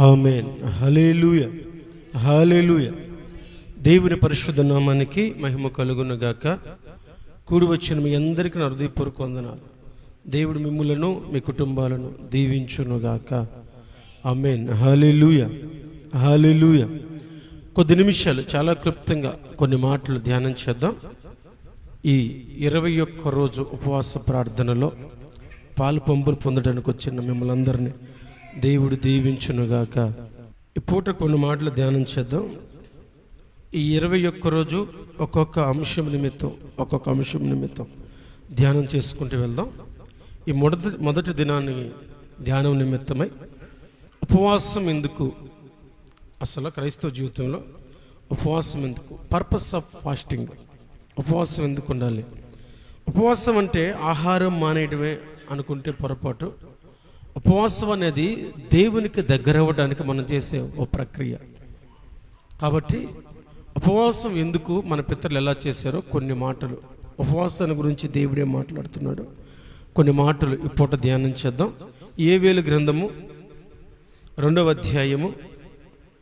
ఆమేన్. హల్లెలూయా, హల్లెలూయా. దేవుని పరిశుద్ధ నామానికి మహిమ కలుగును గాక. కూడి వచ్చిన మీ అందరికీ నా హృదయపూర్వక వందనాలు. దేవుడు మిమ్ములను మీ కుటుంబాలను దీవించును గాక. ఆమేన్. హల్లెలూయా, హల్లెలూయా. కొద్ది నిమిషాలు చాలా క్లుప్తంగా కొన్ని మాటలు ధ్యానం చేద్దాం. ఈ 21 రోజు ఉపవాస ప్రార్థనలో పాలు పంపులు పొందడానికి వచ్చిన మిమ్మల్ని అందరినీ దేవుడు దీవించునుగాక. ఈ పూట కొన్ని మాటలు ధ్యానం చేద్దాం. ఈ 21 రోజు ఒక్కొక్క అంశం నిమిత్తం ధ్యానం చేసుకుంటూ వెళ్దాం. ఈ మొదటి దినాన్ని ధ్యానం నిమిత్తమై ఉపవాసం ఎందుకు, అసలు క్రైస్తవ జీవితంలో ఉపవాసం ఎందుకు, పర్పస్ ఆఫ్ ఫాస్టింగ్, ఉపవాసం ఎందుకు ఉండాలి? ఉపవాసం అంటే ఆహారం మానేయడమే అనుకుంటే పొరపాటు. ఉపవాసం అనేది దేవునికి దగ్గర అవ్వడానికి మనం చేసే ఓ ప్రక్రియ. కాబట్టి ఉపవాసం ఎందుకు, మన పితరులు ఎలా చేశారో కొన్ని మాటలు, ఉపవాసాన్ని గురించి దేవుడే మాట్లాడుతున్నాడు, కొన్ని మాటలు ఈ పూట ధ్యానం చేద్దాం. యోవేలు గ్రంథము 2వ అధ్యాయము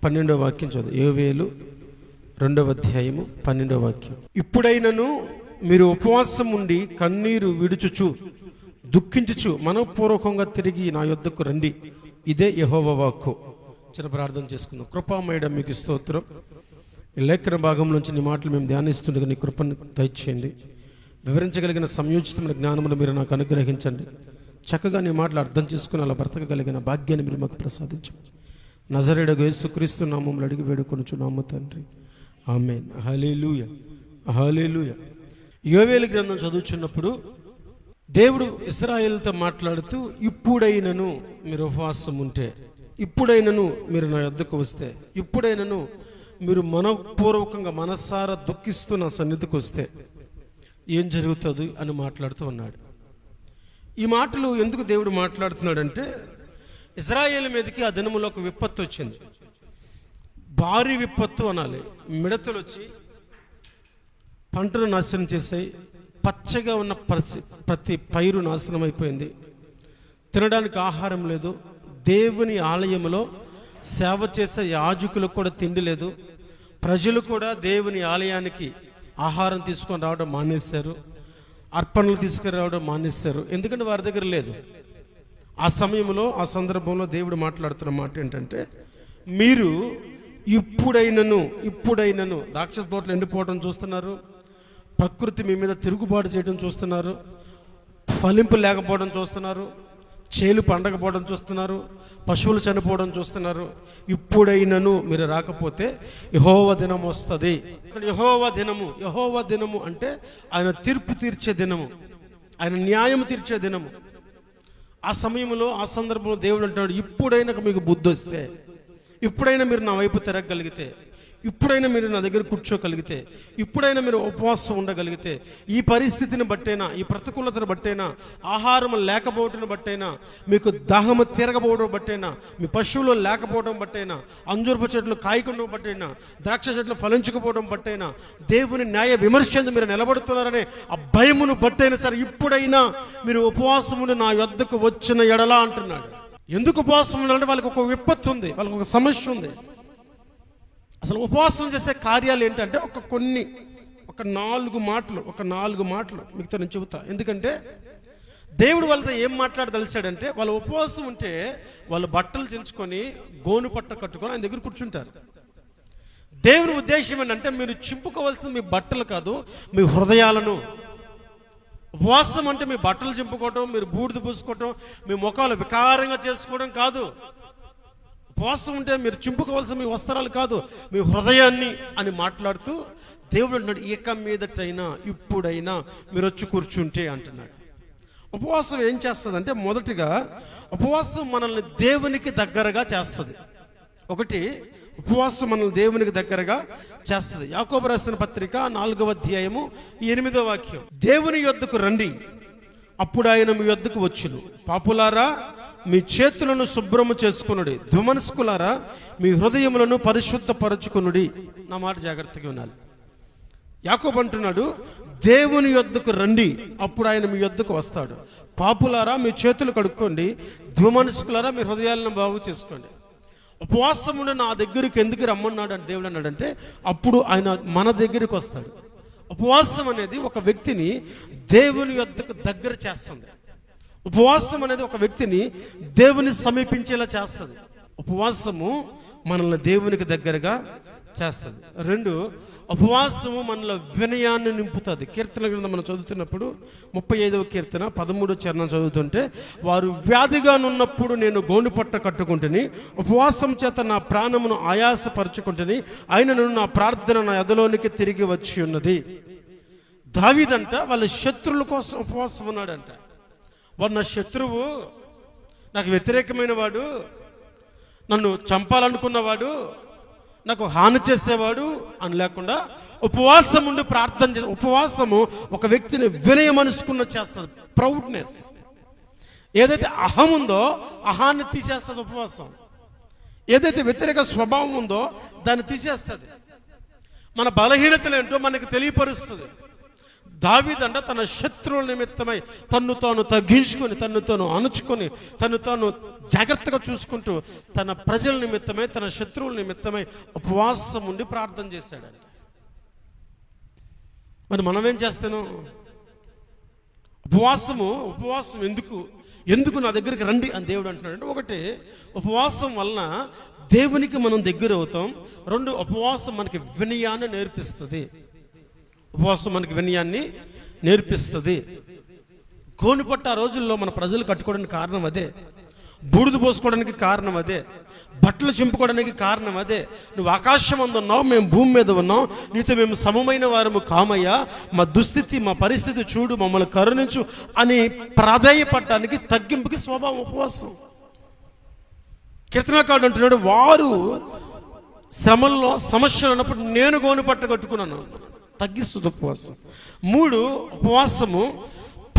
12వ వాక్యం చదువు. యోవేలు 2వ అధ్యాయము 12వ వాక్యం. ఇప్పుడైనను మీరు ఉపవాసం ఉండి కన్నీరు విడుచుచు దుఃఖించుచు మనపూర్వకంగా తిరిగి నా యొద్దకు రండి, ఇదే యెహోవా వాక్కు. చిన్న ప్రార్థన చేసుకుందాం. కృపామయుడ మీకు స్తోత్రం. ఈ లేఖన భాగంలోంచి నీ మాటలు మేము ధ్యానిస్తుండగా నీ కృపను దయచేయండి. వివరించగలిగిన సంయోజితమైన జ్ఞానమును మీరు నాకు అనుగ్రహించండి. చక్కగా నీ మాటలు అర్థం చేసుకుని అలా బ్రతకగలిగిన భాగ్యాన్ని మీరు మాకు ప్రసాదించండి. నజరేయుడగు యేసుక్రీస్తు నామములో అడిగి వేడుకొనుచున్నాము తండ్రి, ఆమేన్. హల్లెలూయా, హల్లెలూయా. యోవేలు గ్రంథం చదువుచున్నప్పుడు దేవుడు ఇశ్రాయేలుతో మాట్లాడుతూ, ఇప్పుడైనను మీరు ఉపవాసం ఉంటే, ఇప్పుడైనను మీరు నా యొద్దకు వస్తే, ఇప్పుడైనను మీరు మనపూర్వకంగా మనసారా దుఃఖిస్తూ నా సన్నిధికి వస్తే ఏం జరుగుతుంది అని మాట్లాడుతూ ఉన్నాడు. ఈ మాటలు ఎందుకు దేవుడు మాట్లాడుతున్నాడంటే, ఇశ్రాయేలు మీదకి ఆ దినములో ఒక విపత్తు వచ్చింది. భారీ విపత్తు అనాలి. మిడతలు వచ్చి పంటను నాశనం చేశాయి. పచ్చగా ఉన్న ప్రతి పైరు నాశనం అయిపోయింది. తినడానికి ఆహారం లేదు. దేవుని ఆలయంలో సేవ చేసే యాజకులకు కూడా తిండి లేదు. ప్రజలు కూడా దేవుని ఆలయానికి ఆహారం తీసుకొని రావడం మానేశారు, అర్పణలు తీసుకుని రావడం మానేశారు. ఎందుకంటే వారి దగ్గర లేదు. ఆ సమయంలో, ఆ సందర్భంలో దేవుడు మాట్లాడుతున్న మాట ఏంటంటే, మీరు ఇప్పుడైనను ద్రాక్ష తోటలు ఎండిపోవడం చూస్తున్నారు, ప్రకృతి మీ మీద తిరుగుబాటు చేయడం చూస్తున్నారు, ఫలింపు లేకపోవడం చూస్తున్నారు, చేలు పండకపోవడం చూస్తున్నారు, పశువులు చనిపోవడం చూస్తున్నారు. ఇప్పుడైనను మీరు రాకపోతే యెహోవా దినం వస్తుంది. యెహోవా దినము అంటే ఆయన తీర్పు తీర్చే దినము, ఆయన న్యాయం తీర్చే దినము. ఆ సమయంలో, ఆ సందర్భంలో దేవుడు అంటున్నాడు, ఇప్పుడైనా మీకు బుద్ధి వస్తే, ఇప్పుడైనా మీరు నా వైపు తిరగగలిగితే, ఇప్పుడైనా మీరు నా దగ్గర కూర్చోగలిగితే, ఇప్పుడైనా మీరు ఉపవాసం ఉండగలిగితే, ఈ పరిస్థితిని బట్టైనా, ఈ ప్రతికూలతను బట్టైనా, ఆహారం లేకపోవడం బట్టైనా, మీకు దాహము తీరకపోవడం బట్టైనా, మీ పశువులు లేకపోవడం బట్టైనా, అంజూరపు చెట్లు కాయకుండా బట్టైనా, ద్రాక్ష చెట్లు ఫలించకపోవడం బట్టైనా, దేవుని న్యాయ విమర్శందు మీరు నిలబడుతున్నారనే ఆ భయమును బట్టైనా సరే, ఇప్పుడైనా మీరు ఉపవాసమును నా యొద్దకు వచ్చిన ఎడలా అంటున్నాడు. ఎందుకు ఉపవాసం ఉండాలంటే వాళ్ళకి ఒక విపత్తు ఉంది, వాళ్ళకి ఒక సమస్య ఉంది. అసలు ఉపవాసం చేసే కార్యాలు ఏంటంటే ఒక నాలుగు మాటలు మీతో నేను చెబుతా. ఎందుకంటే దేవుడు వాళ్ళతో ఏం మాట్లాడదలిచాడంటే, వాళ్ళు ఉపవాసం ఉంటే వాళ్ళు బట్టలు చించుకొని గోను పట్ట కట్టుకొని ఆయన దగ్గర కూర్చుంటారు. దేవుని ఉద్దేశం ఏంటంటే, మీరు చింపుకోవాల్సింది మీ బట్టలు కాదు, మీ హృదయాలను. ఉపవాసం అంటే మీ బట్టలు చింపుకోవటం, మీరు బూడిద పూసుకోవటం, మీ ముఖాలు వికారంగా చేసుకోవడం కాదు. ఉపవాసం ఉంటే మీరు చింపుకోవాల్సిన మీ వస్త్రాలు కాదు, మీ హృదయాన్ని అని మాట్లాడుతూ దేవుడు అంటున్నాడు, ఇక మీదటైనా ఇప్పుడైనా మీరు వచ్చి కూర్చుంటే అంటున్నాడు. ఉపవాసం ఏం చేస్తుంది అంటే, మొదటిగా ఉపవాసం మనల్ని దేవునికి దగ్గరగా చేస్తుంది. ఉపవాసం మనల్ని దేవునికి దగ్గరగా చేస్తుంది. యాకోబు రాసిన పత్రిక 4వ అధ్యాయము 8వ వాక్యం. దేవుని యొద్దకు రండి, అప్పుడు ఆయన మీ యొద్దకు వచ్చును. పాపులారా, మీ చేతులను శుభ్రము చేసుకునుడి, దుమనస్కులారా మీ హృదయములను పరిశుద్ధపరచుకునుడి. నా మాట జాగ్రత్తగా వినాలి. యాకోబు అంటున్నాడు, దేవుని యొద్దకు రండి, అప్పుడు ఆయన మీ యొద్దకు వస్తాడు. పాపులారా మీ చేతులు కడుక్కోండి, దుమనస్కులారా మీ హృదయాలను బాగు చేసుకోండి. ఉపవాసం ఉండి నా దగ్గరికి ఎందుకు రమ్మన్నాడు అని దేవుడు అన్నాడంటే, అప్పుడు ఆయన మన దగ్గరికి వస్తాడు. ఉపవాసం అనేది ఒక వ్యక్తిని దేవుని యొద్దకు దగ్గర చేస్తుంది. ఉపవాసం అనేది ఒక వ్యక్తిని దేవుని సమీపించేలా చేస్తుంది. ఉపవాసము మనల్ని దేవునికి దగ్గరగా చేస్తుంది. 2, ఉపవాసము మనలో వినయాన్ని నింపుతుంది. కీర్తన గ్రంథం మనం చదువుతున్నప్పుడు 35వ కీర్తన 13వ చరణం చదువుతుంటే, వారు వ్యాధిగానున్నప్పుడు నేను గోనుపట్ట కట్టుకుంటుని, ఉపవాసం చేత నా ప్రాణమును ఆయాసపరుచుకుంటుని, ఆయనను నా ప్రార్థన నా ఎదలోనికి తిరిగి వచ్చి ఉన్నది. దావీదంట వాళ్ళ శత్రువుల కోసం ఉపవాసం ఉన్నాడంట. వాడు నా శత్రువు, నాకు వ్యతిరేకమైన వాడు, నన్ను చంపాలనుకున్నవాడు, నాకు హాని చేసేవాడు అని లేకుండా ఉపవాసం ఉండి ప్రార్థన చేసి, ఉపవాసము ఒక వ్యక్తిని వినయ మనసుకున్న చేస్తుంది. ప్రౌడ్నెస్, ఏదైతే అహం ఉందో అహాన్ని తీసేస్తుంది ఉపవాసం. ఏదైతే వ్యతిరేక స్వభావం ఉందో దాన్ని తీసేస్తుంది. మన బలహీనతలు ఏంటో మనకు తెలియపరుస్తుంది. దావీదంట తన శత్రువుల నిమిత్తమై తన్ను తాను తగ్గించుకొని, తన్ను తాను అణుచుకొని, తన్ను తాను జాగ్రత్తగా చూసుకుంటూ తన ప్రజల నిమిత్తమై, తన శత్రువుల నిమిత్తమై ఉపవాసం ఉండి ప్రార్థన చేశాడంట. మరి మనం ఏం చేస్తున్నాం? ఉపవాసం ఎందుకు నా దగ్గరికి రండి అని దేవుడు అంటున్నాడు అంటే, ఒకటి, ఉపవాసం వలన దేవునికి మనం దగ్గర అవుతాం. 2, ఉపవాసం మనకి వినయాన్ని నేర్పిస్తుంది. ఉపవాసం మనకి వినయాన్ని నేర్పిస్తుంది. గోనుపట్ట ఆ రోజుల్లో మన ప్రజలు కట్టుకోవడానికి కారణం అదే, బూడిద పోసుకోవడానికి కారణం అదే, బట్టలు చింపుకోవడానికి కారణం అదే. నువ్వు ఆకాశం అందు ఉన్నావు, మేము భూమి మీద ఉన్నాం, నీతో మేము సమమైన వారము కామయ్యా, మా దుస్థితి, మా పరిస్థితి చూడు, మమ్మల్ని కరుణించు అని ప్రాధేయపడటానికి, తగ్గింపుకి స్వభావం ఉపవాసం. కీర్తనకారుడు అంటున్నాడు, వారు శ్రమల్లో సమస్యలు ఉన్నప్పుడు నేను గోనుపట్ట కట్టుకున్నాను. తగ్గిస్తుంది ఉపవాసం. 3, ఉపవాసము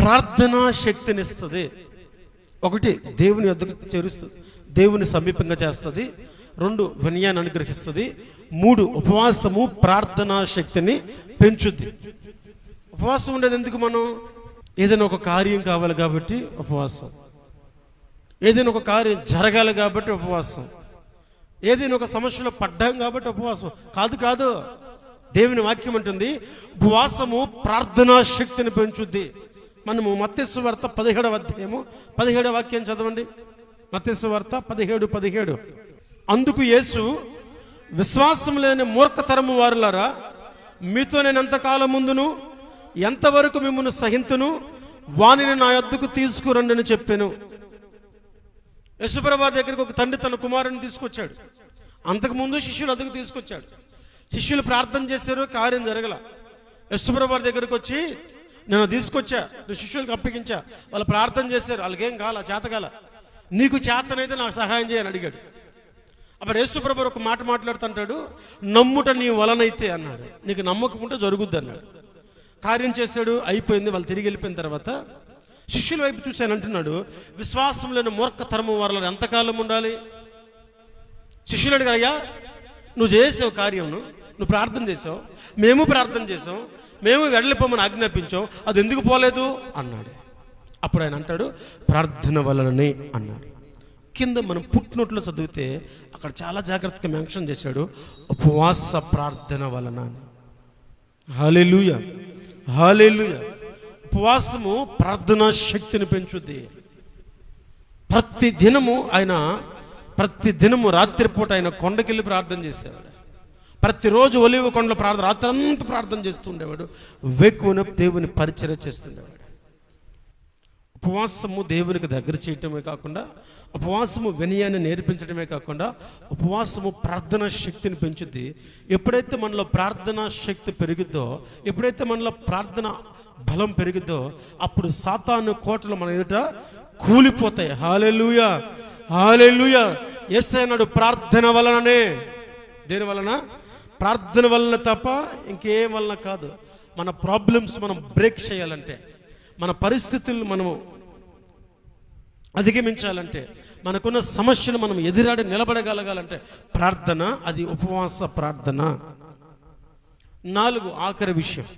ప్రార్థనా శక్తినిస్తుంది. 1, దేవుని వద్దకు చేరుస్తుంది, దేవుని సమీపంగా చేస్తుంది. 2, వినయాన్ని అనుగ్రహిస్తుంది. 3, ఉపవాసము ప్రార్థనా శక్తిని పెంచుద్ది. ఉపవాసం ఉండేది ఎందుకు? మనం ఏదైనా ఒక కార్యం కావాలి కాబట్టి ఉపవాసం, ఏదైనా ఒక కార్యం జరగాలి కాబట్టి ఉపవాసం, ఏదైనా ఒక సమస్యలో పడ్డాం కాబట్టి ఉపవాసం కాదు. దేవుని వాక్యం అంటుంది, ఉపవాసము ప్రార్థనా శక్తిని పెంచుద్ది. మనము మత్తయి సువార్త 17వ అధ్యాయము 17వ వాక్యం చదవండి. మత్తయి సువార్త 17:17. అందుకు యేసు, విశ్వాసం లేని మూర్ఖతరము వారులారా, మీతో నేను ఎంతకాలం ముందును ఎంతవరకు మిమ్మల్ని సహింతును, వానిని నా యొద్దకు తీసుకురండి అని చెప్పాను. యేసుప్రభువు దగ్గరికి ఒక తండ్రి తన కుమారుని తీసుకొచ్చాడు. అంతకుముందు శిష్యులు వద్దకు తీసుకొచ్చాడు. శిష్యులు ప్రార్థన చేశారు, కార్యం జరగల. యేసుప్రభువు దగ్గరికి వచ్చి, నేను తీసుకొచ్చా, నేను శిష్యులకు అప్పగించా, వాళ్ళు ప్రార్థన చేశారు, వాళ్ళకేం కాల, చేతకాల, నీకు చేతనైతే నాకు సహాయం చేయని అడిగాడు. అప్పుడు యేసుప్రభువు ఒక మాట మాట్లాడుతుంటాడు, నమ్ముట నీ వలనైతే అన్నాడు. నీకు నమ్మకం ఉంటే జరుగుద్ది అన్నాడు. కార్యం చేశాడు, అయిపోయింది. వాళ్ళు తిరిగి వెళ్ళిపోయిన తర్వాత శిష్యుల వైపు చూశాను అంటున్నాడు, విశ్వాసం లేని మూర్ఖతరము వారిలో ఎంతకాలం ఉండాలి? శిష్యులు అడిగారు, అయ్యా నువ్వు చేసావు కార్యం, నువ్వు ప్రార్థన చేసావు, మేము ప్రార్థన చేసాం, మేము వెళ్ళిపోమని ఆజ్ఞాపించావు, అది ఎందుకు పోలేదు అన్నాడు. అప్పుడు ఆయన అంటాడు, ప్రార్థన వలననే అన్నాడు. కింద మనం పుట్టినోట్లో చదివితే అక్కడ చాలా జాగ్రత్తగా మెన్షన్ చేశాడు, ఉపవాస ప్రార్థన వలన అని. హల్లెలూయా, హల్లెలూయా. ఉపవాసము ప్రార్థనా శక్తిని పెంచుద్ది. ప్రతి దినము రాత్రిపూట ఆయన కొండకెళ్ళి ప్రార్థన చేసేవాడు. ప్రతిరోజు ఒలీవ కొండలో రాత్రి అంతా ప్రార్థన చేస్తూ ఉండేవాడు. వేకువన దేవుని పరిచర్య చేస్తుండేవాడు. ఉపవాసము దేవునికి దగ్గర చేయటమే కాకుండా, ఉపవాసము వినయాన్ని నేర్పించడమే కాకుండా, ఉపవాసము ప్రార్థనా శక్తిని పెంచుద్ది. ఎప్పుడైతే మనలో ప్రార్థనా శక్తి పెరుగుద్దో, ఎప్పుడైతే మనలో ప్రార్థన బలం పెరుగుద్దో, అప్పుడు సాతాను కోటలు మన ఎదుట కూలిపోతాయి. హల్లెలూయా, హల్లెలూయా. యేసయ్య అన్నాడు, ప్రార్థన వలననే. దేని వలన? ప్రార్థన వలన తప్ప ఇంకేం వలన కాదు. మన ప్రాబ్లమ్స్ మనం బ్రేక్ చేయాలంటే, మన పరిస్థితులు మనము అధిగమించాలంటే, మనకున్న సమస్యను మనం ఎదురాడి నిలబడగలగాలంటే ప్రార్థన, అది ఉపవాస ప్రార్థన. 4, ఆఖరి విషయం,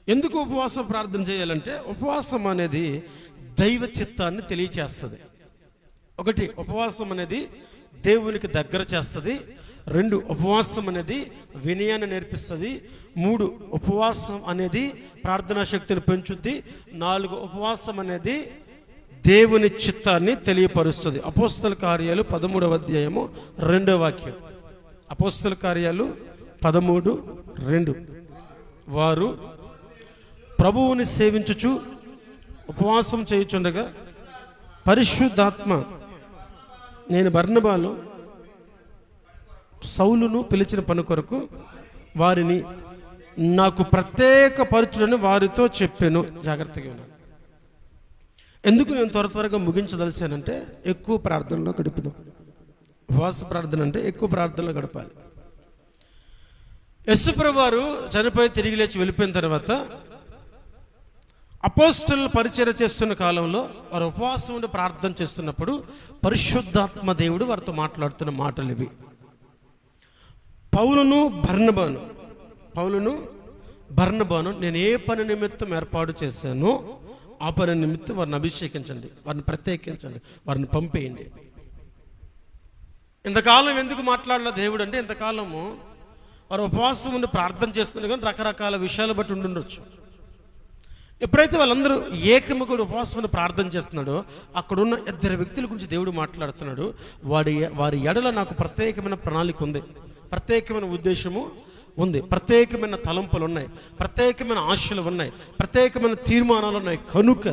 ఎందుకు ఉపవాస ప్రార్థన చేయాలంటే, ఉపవాసం అనేది దైవ చిత్తాన్ని తెలియచేస్తుంది. 1, ఉపవాసం అనేది దేవునికి దగ్గర చేస్తుంది. 2 ఉపవాసం అనేది వినయాన్ని నేర్పిస్తుంది. 3 ఉపవాసం అనేది ప్రార్థనా శక్తిని పెంచుద్ది. 4 ఉపవాసం అనేది దేవుని చిత్తాన్ని తెలియపరుస్తుంది. అపోస్తల కార్యాలు 13వ అధ్యాయము 2వ వాక్యం. అపోస్తల కార్యాలు 13:2. వారు ప్రభువుని సేవించుచు ఉపవాసం చేయుచుండగా పరిశుద్ధాత్మ నేను బర్నబాను సౌలును పిలిచిన పని కొరకు వారిని నాకు ప్రత్యేక పరచులని వారితో చెప్పాను. జాగ్రత్తగా ఉన్నాను. ఎందుకు నేను త్వరగా ముగించదలిచానంటే ఎక్కువ ప్రార్థనలో గడుపుదాం. ఉపవాస ప్రార్థన అంటే ఎక్కువ ప్రార్థనలో గడపాలి. యేసుప్రభువు వారు చనిపోయి తిరిగి లేచి వెళ్ళిపోయిన తర్వాత అపోస్తలులు పరిచర్య చేస్తున్న కాలంలో వారు ఉపవాసం ఉండి ప్రార్థన చేస్తున్నప్పుడు పరిశుద్ధాత్మ దేవుడు వారితో మాట్లాడుతున్న మాటలు ఇవి. పౌలును బర్నబాను నేను ఏ పని నిమిత్తం ఏర్పాటు చేశానో ఆ పని నిమిత్తం వారిని అభిషేకించండి, వారిని ప్రత్యేకించండి, వారిని పంపేయండి. ఇంతకాలం ఎందుకు మాట్లాడలే దేవుడు అంటే, ఇంతకాలము వారు ఉపవాసం ఉండి ప్రార్థన చేస్తున్నారు కానీ రకరకాల విషయాలు బట్టి ఉండుండొచ్చు. ఎప్పుడైతే వాళ్ళందరూ ఏకముగా ఉపవాసం ప్రార్థన చేస్తున్నాడో అక్కడున్న 2 వ్యక్తుల గురించి దేవుడు మాట్లాడుతున్నాడు. వారి ఎడల నాకు ప్రత్యేకమైన ప్రణాళిక ఉంది, ప్రత్యేకమైన ఉద్దేశము ఉంది, ప్రత్యేకమైన తలంపులు ఉన్నాయి, ప్రత్యేకమైన ఆశలు ఉన్నాయి, ప్రత్యేకమైన తీర్మానాలు ఉన్నాయి. కనుక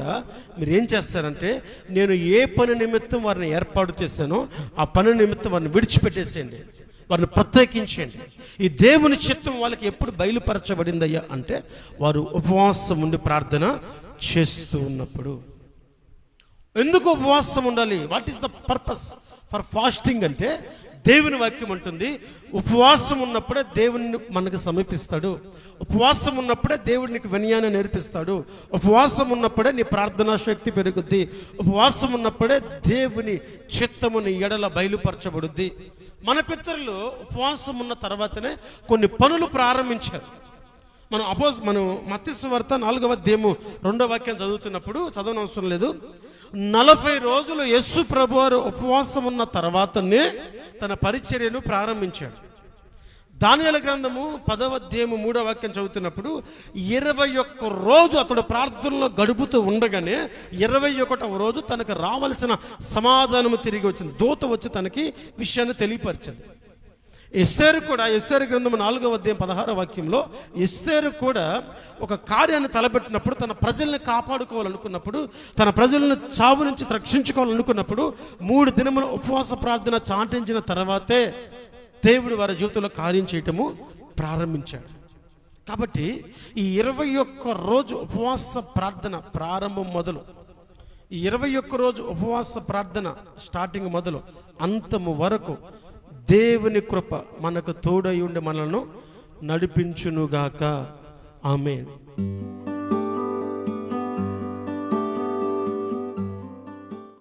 మీరు ఏం చేస్తారంటే, నేను ఏ పని నిమిత్తం వారిని ఏర్పాటు చేశానో ఆ పని నిమిత్తం వారిని విడిచిపెట్టేసేయండి, వారిని ప్రత్యేకించండి. ఈ దేవుని చిత్తం వాళ్ళకి ఎప్పుడు బయలుపరచబడిందయ్యా అంటే వారు ఉపవాసం ఉండి ప్రార్థన చేస్తూ ఉన్నప్పుడు. ఎందుకు ఉపవాసం ఉండాలి? What is the purpose for fasting అంటే, దేవుని వాక్యం అంటుంది ఉపవాసం ఉన్నప్పుడే దేవుని మనకు సమీపిస్తాడు, ఉపవాసం ఉన్నప్పుడే దేవుడు నీకు వినయాన్ని నేర్పిస్తాడు, ఉపవాసం ఉన్నప్పుడే నీ ప్రార్థనా శక్తి పెరుగుద్ది, ఉపవాసం ఉన్నప్పుడే దేవుని చిత్తము నీ ఎడల బయలుపరచబడుద్ది. మన పితరులు ఉపవాసం ఉన్న తర్వాతనే కొన్ని పనులు ప్రారంభించారు. మనం మత్తయి సువార్త 4వ అధ్యాయము 2వ వాక్యం చదువుతున్నప్పుడు చదవనవసరం లేదు. 40 రోజులు యేసు ప్రభువారు ఉపవాసం ఉన్న తర్వాతనే తన పరిచర్యను ప్రారంభించాడు. దానియేలు గ్రంథము 10వ అధ్యాయము 3వ వాక్యం చదువుతున్నప్పుడు 21 రోజు అతడు ప్రార్థనలో గడుపుతూ ఉండగానే 21వ రోజు తనకు రావలసిన సమాధానము తిరిగి వచ్చింది. దూత వచ్చి తనకి విషయాన్ని తెలియపరిచింది. ఎస్తేరు గ్రంథము 4వ అధ్యాయం 16వ వాక్యంలో ఎస్తేరు కూడా ఒక కార్యాన్ని తలపెట్టినప్పుడు, తన ప్రజల్ని కాపాడుకోవాలనుకున్నప్పుడు, తన ప్రజలను చావు నుంచి రక్షించుకోవాలనుకున్నప్పుడు 3 దినముల ఉపవాస ప్రార్థన చాటించిన తర్వాతే దేవుడు వారి జీవితంలో కార్యం చేయటము ప్రారంభించాడు. కాబట్టి ఈ 21 రోజు ఉపవాస ప్రార్థన ప్రారంభం మొదలు, ఈ 21 రోజు ఉపవాస ప్రార్థన స్టార్టింగ్ మొదలు అంతము వరకు దేవుని కృప మనకు తోడై ఉండి మనలను నడిపించునుగాక. ఆమేన్.